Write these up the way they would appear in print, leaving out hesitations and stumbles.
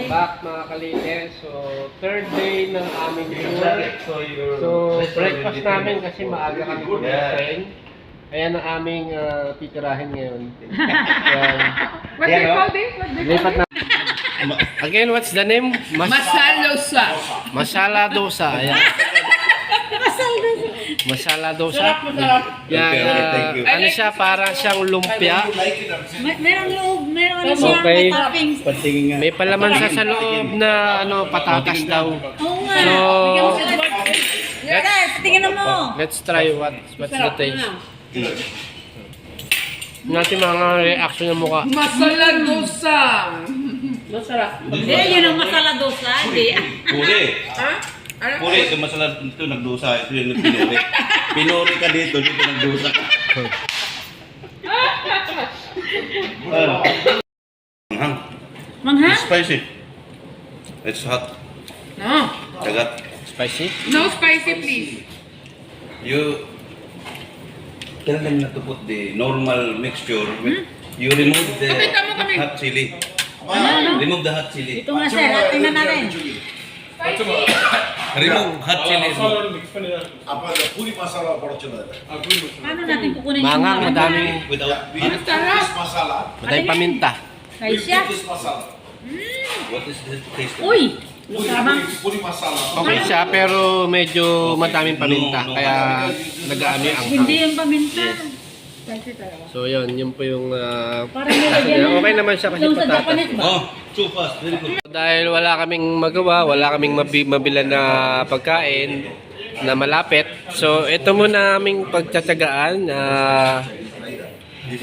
back mga kalite. So, third day ng aming tour. So, breakfast namin kasi maaga kami kumain. Ayan ang aming titirahin ngayon. Ayan. What do you call this? Lipat na. Again, what's the name? Masalosa. Masala dosa. Ayan. Masala dosa. Yan. thank you. Ano siya? Parang siyang lumpia. Merong loob, meron siyang Okay. toppings. Patingin nga. May palaman sa loob na patatas daw. Oo nga. So, Bigyan mo sila. Guys, tingnan mo. let's try what's the taste. Natin mga reaction ng mukha. Masaladosa. Masarap. Hindi, yun ang masala dosa. Hindi. Puri. Ha? Ano? Puri, ito masala ito nagdusa. Ito yung pinuri. Pinuri ka dito nagdusa ka. Manghang. Manghang? It's spicy. It's hot. No. Kagat. Spicy? No spicy, please. You tell them not to put the normal mixture. You remove the hot chili. Remove the hot chili. Ito nga sir, tingnan natin. Remove hot chili. पूरी मसाला बड़ा चला जाता है Paano natin kukunin yung Mangang, madaming, Without Masarap. Masala madaming paminta. Kaya siya. this masala what is the taste? Uy! Lusabang. पूरी मसाला Okay siya, pero medyo madaming paminta. Kaya nag-ano yung Hindi anghang. yung paminta. So yun po yung... Parang nilagyan okay naman siya kasi Yung sa patatas. Japanese ba? Oh, too fast. Very good. Dahil wala kaming magawa, wala kaming mabilan na pagkain na malapit. So ito muna aming pagtsatsagaan.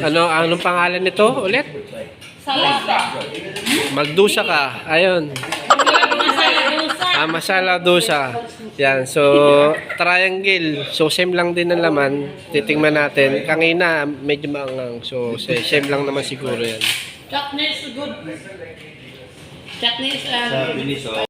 Anong pangalan nito ulit? Salata. Magdusa ka. Ayun. Masala dosa. Masala dosa. Yan. So, triangle. So, same lang din ang laman. Titingnan natin. Kanina, medyo maangang. So, same lang naman siguro yan. Chutney is good. Chutney is Sa finish, oh.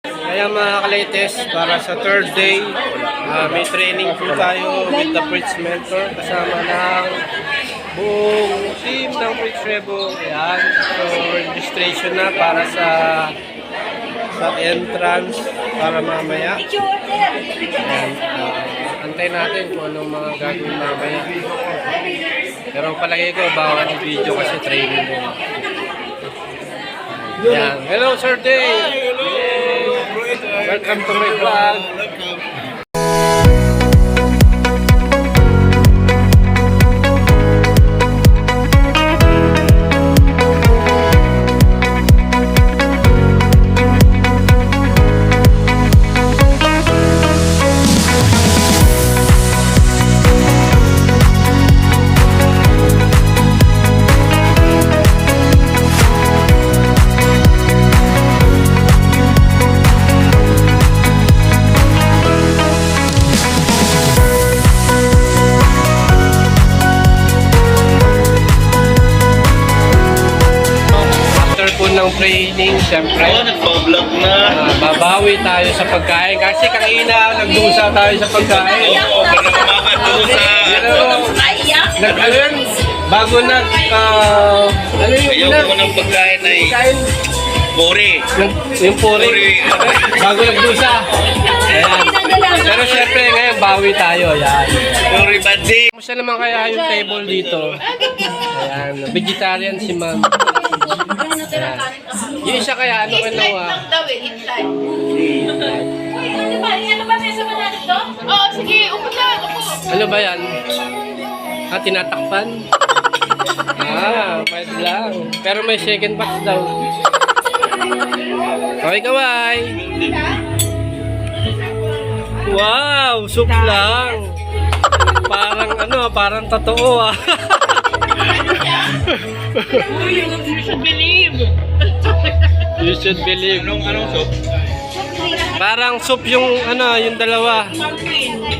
Kaya mga ka-latest, para sa third day, may training po tayo with the Fritz Mentor kasama ng buong team ng Fritz Rebo. Ayan. So, registration na para sa entrance para mamaya. Ayan. Antay natin kung anong mga gagawin mamaya. Pero palagay ko, bawal yung video kasi training mo. Ayan. Hello, Sir Dave! Welcome to my vlog. Ng training, siyempre, nagpa-vlog na. babawi tayo sa pagkain. Kasi kanina, nagdusa tayo sa pagkain. Oo, pero makakadusa. Ayun, bago ano yung Ayaw ko ng pagkain ay puri. Yung puri. Bago nagdusa. Ayan. Pero siyempre, ngayon, bawi tayo. Ayan. Puri badji. Kumusta naman kaya yung table dito? Ayan, vegetarian si ma'am. Ayan. Yung isa kaya, ano kinuha? Oo, sige. Upo na. Upo. Ano ba yan? Tinatakpan? Pwede lang. Pero may second batch daw. Kaway-kaway! Wow! Soup lang! Parang totoo You should believe. You should believe. Anong soup? Parang soup yung ano, yung dalawa. Pumpkin.